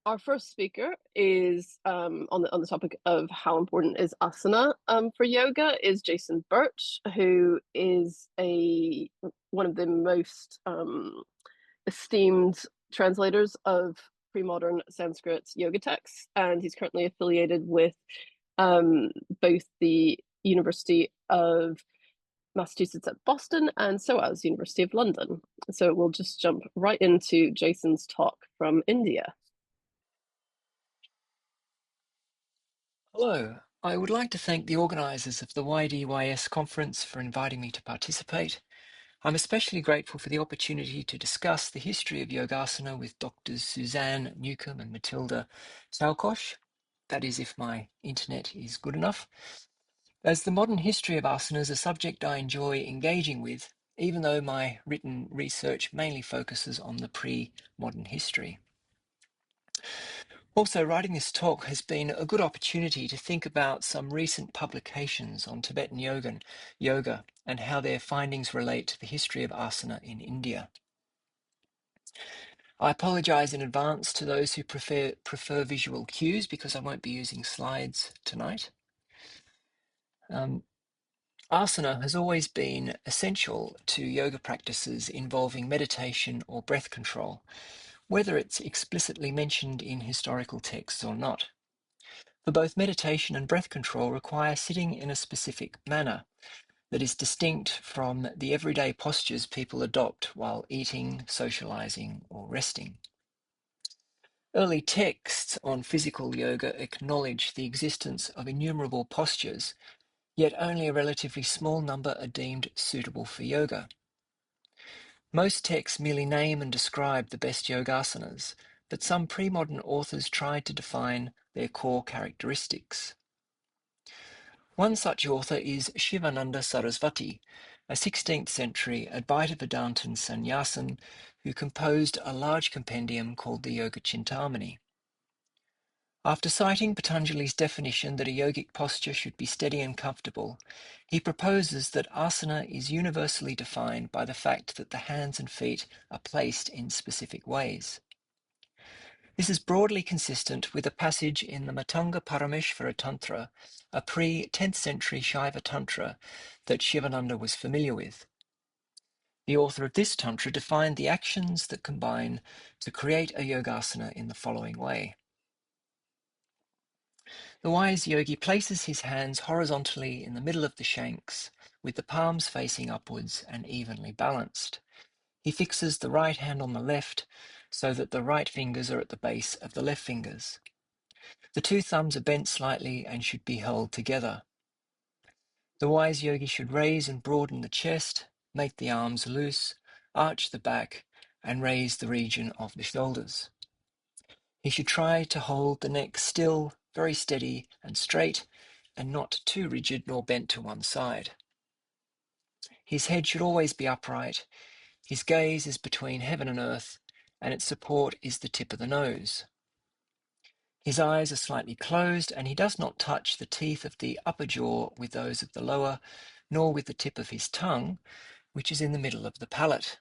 Our first speaker is on the topic of how important is asana for yoga is Jason Birch, who is a one of the most esteemed translators of pre-modern Sanskrit yoga texts, and he's currently affiliated with both the University of Massachusetts at Boston and SOAS, University of London. So we'll just jump right into Jason's talk from India. Hello, I would like to thank the organisers of the YDYS conference for inviting me to participate. I'm especially grateful for the opportunity to discuss the history of Yogasana with Drs. Suzanne Newcomb and Matilda Salkosh. That is, if my internet is good enough. As the modern history of asana is a subject I enjoy engaging with, even though my written research mainly focuses on the pre-modern history. Also, writing this talk has been a good opportunity to think about some recent publications on Tibetan yoga and how their findings relate to the history of asana in India. I apologize in advance to those who prefer visual cues because I won't be using slides tonight. Asana has always been essential to yoga practices involving meditation or breath control, whether it's explicitly mentioned in historical texts or not. For both meditation and breath control require sitting in a specific manner that is distinct from the everyday postures people adopt while eating, socializing, or resting. Early texts on physical yoga acknowledge the existence of innumerable postures, yet only a relatively small number are deemed suitable for yoga. Most texts merely name and describe the best yogasanas, but some pre-modern authors tried to define their core characteristics. One such author is Shivananda Sarasvati, a 16th century Advaita Vedantan sannyasin who composed a large compendium called the Yoga Chintamani. After citing Patanjali's definition that a yogic posture should be steady and comfortable, he proposes that asana is universally defined by the fact that the hands and feet are placed in specific ways. This is broadly consistent with a passage in the Matanga Parameshvara Tantra, a pre-10th century Shaiva Tantra that Shivananda was familiar with. The author of this Tantra defined the actions that combine to create a yogasana in the following way. The wise yogi places his hands horizontally in the middle of the shanks, with the palms facing upwards and evenly balanced. He fixes the right hand on the left so that the right fingers are at the base of the left fingers. The two thumbs are bent slightly and should be held together. The wise yogi should raise and broaden the chest, make the arms loose, arch the back, and raise the region of the shoulders. He should try to hold the neck still, very steady and straight, and not too rigid nor bent to one side. His head should always be upright. His gaze is between heaven and earth, and its support is the tip of the nose. His eyes are slightly closed, and he does not touch the teeth of the upper jaw with those of the lower, nor with the tip of his tongue, which is in the middle of the palate.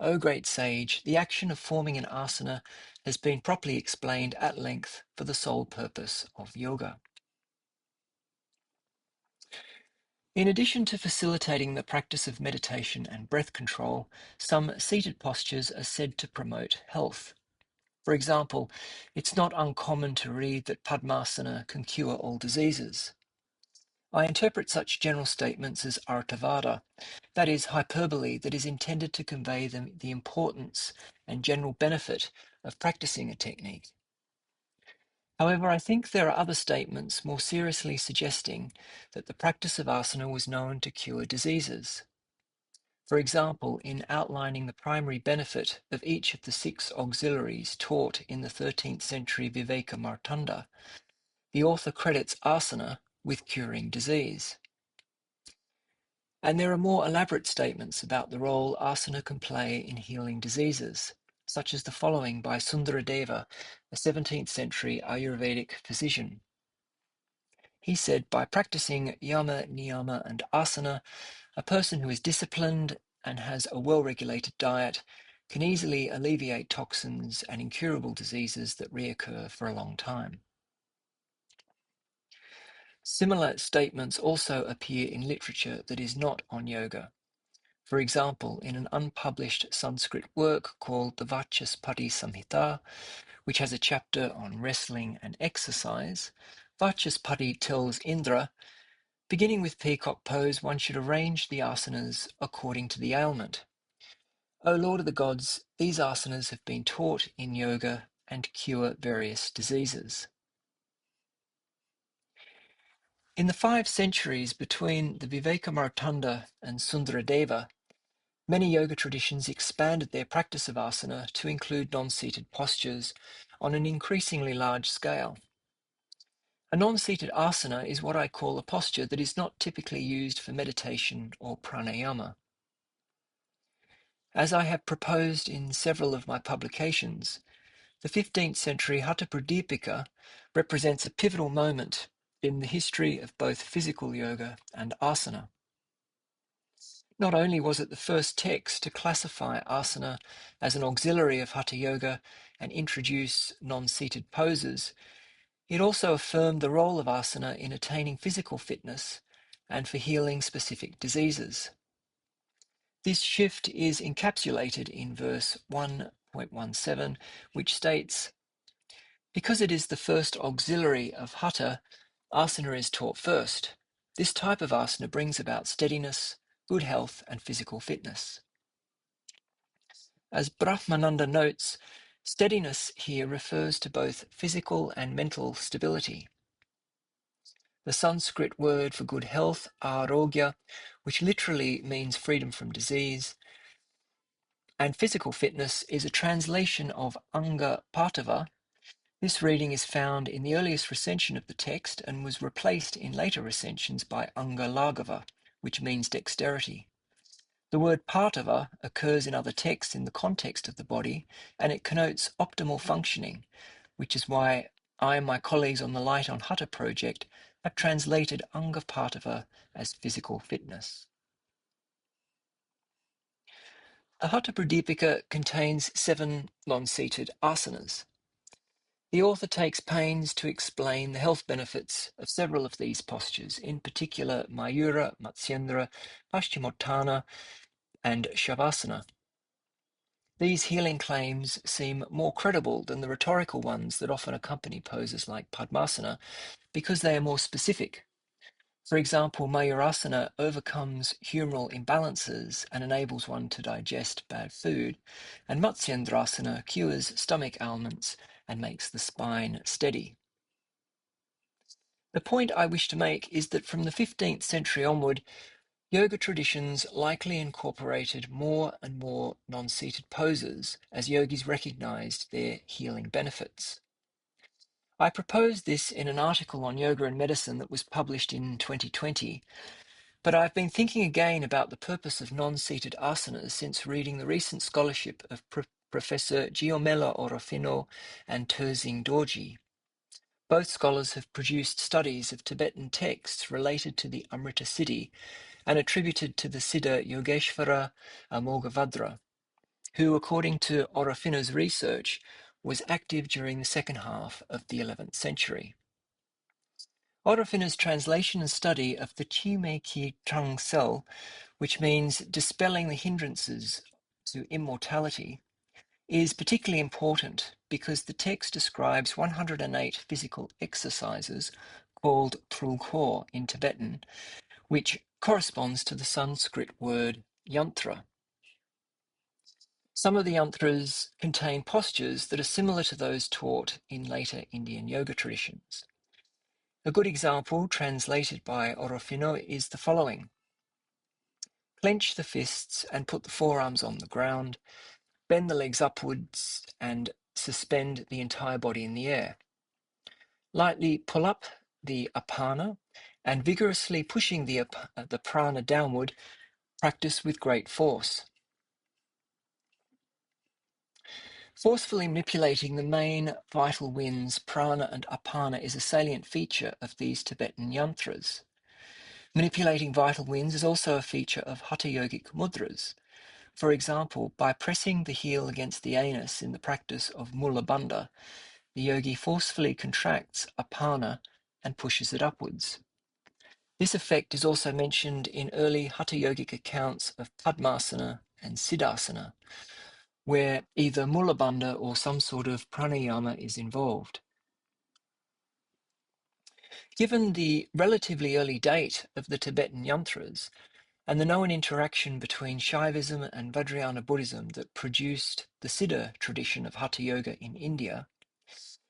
O great sage, the action of forming an asana has been properly explained at length for the sole purpose of yoga. In addition to facilitating the practice of meditation and breath control, some seated postures are said to promote health. For example, it's not uncommon to read that Padmasana can cure all diseases. I interpret such general statements as artavada, that is, hyperbole that is intended to convey the importance and general benefit of practicing a technique. However, I think there are other statements more seriously suggesting that the practice of asana was known to cure diseases. For example, in outlining the primary benefit of each of the 6 auxiliaries taught in the 13th century Viveka Martanda, the author credits asana with curing disease. And there are more elaborate statements about the role asana can play in healing diseases, such as the following by Sundaradeva, a 17th century Ayurvedic physician. He said, by practicing yama, niyama, and asana, a person who is disciplined and has a well-regulated diet can easily alleviate toxins and incurable diseases that reoccur for a long time. Similar statements also appear in literature that is not on yoga. For example, in an unpublished Sanskrit work called the Vachaspati Samhita, which has a chapter on wrestling and exercise, Vachaspati tells Indra, beginning with peacock pose, one should arrange the asanas according to the ailment. O Lord of the gods, these asanas have been taught in yoga and cure various diseases. In the 5 centuries between the Vivekamartanda and Sundaradeva, many yoga traditions expanded their practice of asana to include non-seated postures on an increasingly large scale. A non-seated asana is what I call a posture that is not typically used for meditation or pranayama. As I have proposed in several of my publications, the 15th century Hatha Pradipika represents a pivotal moment in the history of both physical yoga and asana. Not only was it the first text to classify asana as an auxiliary of Hatha Yoga and introduce non-seated poses, it also affirmed the role of asana in attaining physical fitness and for healing specific diseases. This shift is encapsulated in verse 1.17, which states, because it is the first auxiliary of Hatha, asana is taught first. This type of asana brings about steadiness, good health, and physical fitness. As Brahmananda notes, steadiness here refers to both physical and mental stability. The Sanskrit word for good health, ārogya, which literally means freedom from disease, and physical fitness is a translation of anga patava. This reading is found in the earliest recension of the text and was replaced in later recensions by anga laghava, which means dexterity. The word patava occurs in other texts in the context of the body, and it connotes optimal functioning, which is why I and my colleagues on the Light on Hatha project have translated anga patava as physical fitness. The Hatha Pradipika contains 7 non-seated asanas. The author takes pains to explain the health benefits of several of these postures, in particular Mayura, Matsyendra, Paschimotthana, and Shavasana. These healing claims seem more credible than the rhetorical ones that often accompany poses like Padmasana because they are more specific. For example, Mayurasana overcomes humoral imbalances and enables one to digest bad food, and Matsyendrasana cures stomach ailments and makes the spine steady. The point I wish to make is that from the 15th century onward, yoga traditions likely incorporated more and more non-seated poses as yogis recognized their healing benefits. I proposed this in an article on yoga and medicine that was published in 2020, but I've been thinking again about the purpose of non-seated asanas since reading the recent scholarship of Professor Giomella Orofino and Terzing Dorji. Both scholars have produced studies of Tibetan texts related to the Amrita Siddhi and attributed to the Siddha Yogeshvara Amoghavadra, who, according to Orofino's research, was active during the second half of the 11th century. Orofino's translation and study of the Chime Ki Trang Sel, which means dispelling the hindrances to immortality, is particularly important because the text describes 108 physical exercises called prulkhor in Tibetan, which corresponds to the Sanskrit word yantra. Some of the yantras contain postures that are similar to those taught in later Indian yoga traditions. A good example, translated by Orofino, is the following. Clench the fists and put the forearms on the ground, bend the legs upwards and suspend the entire body in the air. Lightly pull up the apana and vigorously pushing the prana downward, practice with great force. Forcefully manipulating the main vital winds, prana and apana, is a salient feature of these Tibetan yantras. Manipulating vital winds is also a feature of Hatha Yogic mudras, For example, by pressing the heel against the anus in the practice of Mula Bandha, the yogi forcefully contracts apana and pushes it upwards. This effect is also mentioned in early Hatha yogic accounts of Padmasana and Siddhasana, where either Mula Bandha or some sort of pranayama is involved. Given the relatively early date of the Tibetan yantras and the known interaction between Shaivism and Vajrayana Buddhism that produced the Siddha tradition of Hatha Yoga in India,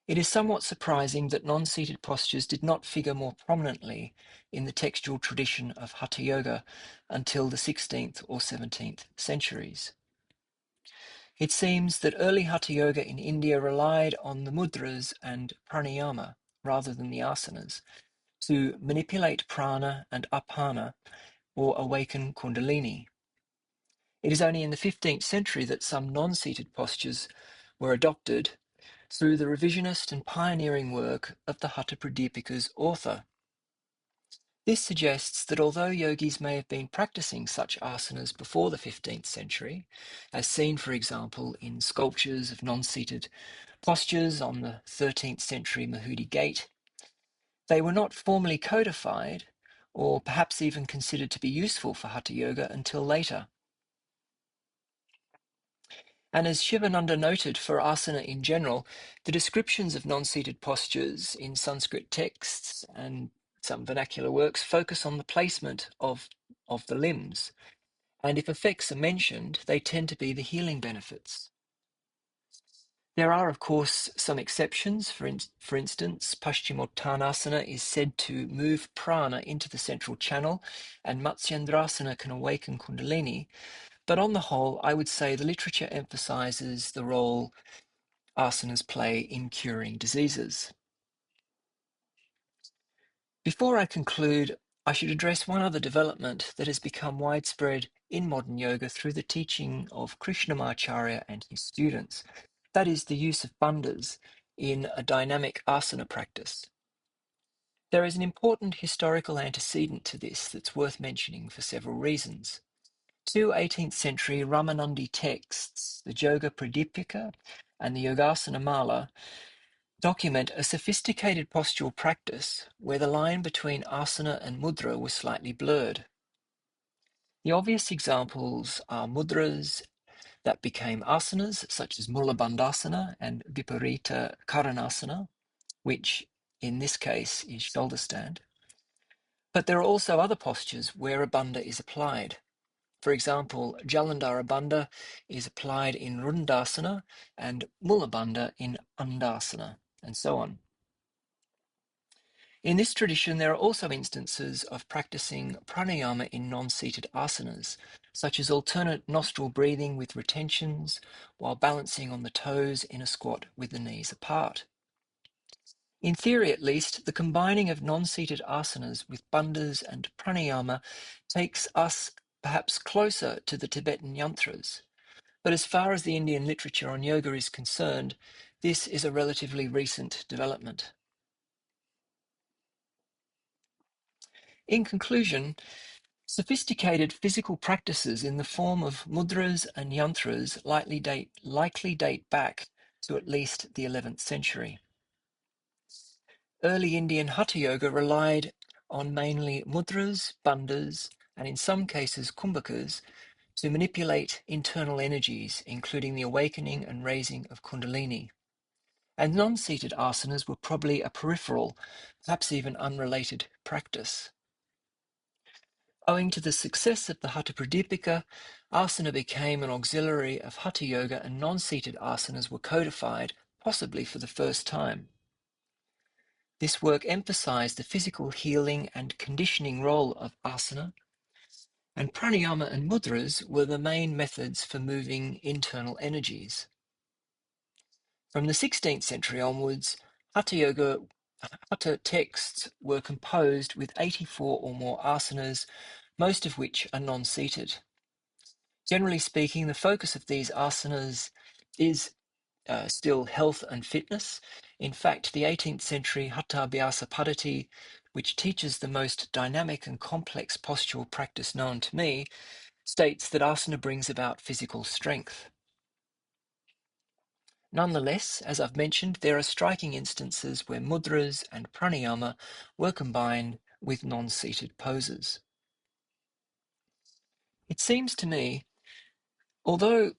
it is somewhat surprising that non-seated postures did not figure more prominently in the textual tradition of Hatha Yoga until the 16th or 17th centuries. It seems that early Hatha Yoga in India relied on the mudras and pranayama rather than the asanas to manipulate prana and apana or awaken kundalini. It is only in the 15th century that some non-seated postures were adopted through the revisionist and pioneering work of the Hatha Pradipika's author. This suggests that although yogis may have been practicing such asanas before the 15th century, as seen, for example, in sculptures of non-seated postures on the 13th century Mahudi Gate, they were not formally codified or perhaps even considered to be useful for Hatha Yoga until later. And as Shivananda noted for asana in general, the descriptions of non-seated postures in Sanskrit texts and some vernacular works focus on the placement of the limbs. And if effects are mentioned, they tend to be the healing benefits. There are, of course, some exceptions. For instance, Paschimottanasana is said to move prana into the central channel, and Matsyendrasana can awaken kundalini. But on the whole, I would say the literature emphasizes the role asanas play in curing diseases. Before I conclude, I should address one other development that has become widespread in modern yoga through the teaching of Krishnamacharya and his students. That is the use of bandhas in a dynamic asana practice. There is an important historical antecedent to this that's worth mentioning for several reasons. Two 18th century Ramanandi texts, the Yoga Pradipika and the Yogasana Mala, document a sophisticated postural practice where the line between asana and mudra was slightly blurred. The obvious examples are mudras that became asanas, such as Mula Bandhasana and Viparita Karanasana, which in this case is shoulder stand. But there are also other postures where a bandha is applied. For example, Jalandhara Bandha is applied in Rundasana and Mula Bandha in Andasana, and so on. In this tradition, there are also instances of practicing pranayama in non-seated asanas, such as alternate nostril breathing with retentions while balancing on the toes in a squat with the knees apart. In theory, at least, the combining of non-seated asanas with bandhas and pranayama takes us perhaps closer to the Tibetan yantras. But as far as the Indian literature on yoga is concerned, this is a relatively recent development. In conclusion, sophisticated physical practices in the form of mudras and yantras likely date back to at least the 11th century. Early Indian Hatha Yoga relied on mainly mudras, bandhas, and in some cases kumbhakas to manipulate internal energies, including the awakening and raising of kundalini. And non-seated asanas were probably a peripheral, perhaps even unrelated practice. Owing to the success of the Hatha Pradipika, asana became an auxiliary of Hatha Yoga and non-seated asanas were codified, possibly for the first time. This work emphasized the physical healing and conditioning role of asana, and pranayama and mudras were the main methods for moving internal energies. From the 16th century onwards, Hatha texts were composed with 84 or more asanas, most of which are non-seated. Generally speaking, the focus of these asanas is still health and fitness. In fact, the 18th century Hatha Abhyasa Paddhati, which teaches the most dynamic and complex postural practice known to me, states that asana brings about physical strength. Nonetheless, as I've mentioned, there are striking instances where mudras and pranayama were combined with non-seated poses. It seems to me, although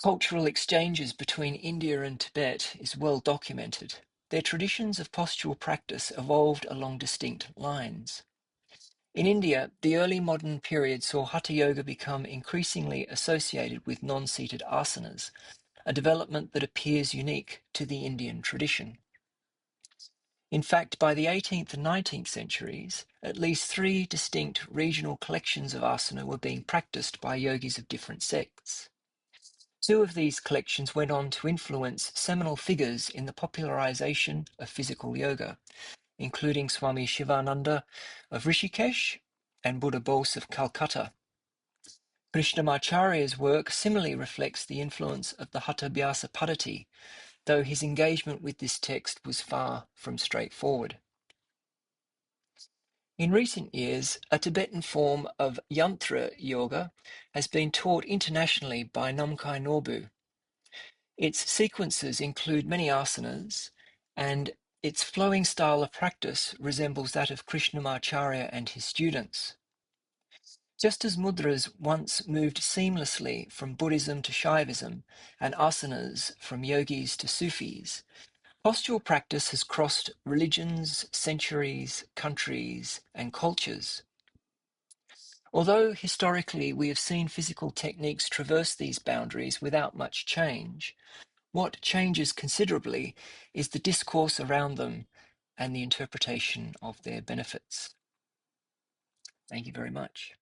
cultural exchanges between India and Tibet is well documented, their traditions of postural practice evolved along distinct lines. In India, the early modern period saw Hatha Yoga become increasingly associated with non-seated asanas, a development that appears unique to the Indian tradition. In fact, by the 18th and 19th centuries, at least 3 distinct regional collections of asana were being practiced by yogis of different sects. 2 of these collections went on to influence seminal figures in the popularization of physical yoga, including Swami Shivananda of Rishikesh and Buddha Bose of Calcutta. Krishnamacharya's work similarly reflects the influence of the Hatha Abhyasa Paddhati, though his engagement with this text was far from straightforward. In recent years, a Tibetan form of yantra yoga has been taught internationally by Namkhai Norbu. Its sequences include many asanas, and its flowing style of practice resembles that of Krishnamacharya and his students. Just as mudras once moved seamlessly from Buddhism to Shaivism, and asanas from yogis to Sufis, postural practice has crossed religions, centuries, countries, and cultures. Although historically we have seen physical techniques traverse these boundaries without much change, what changes considerably is the discourse around them and the interpretation of their benefits. Thank you very much.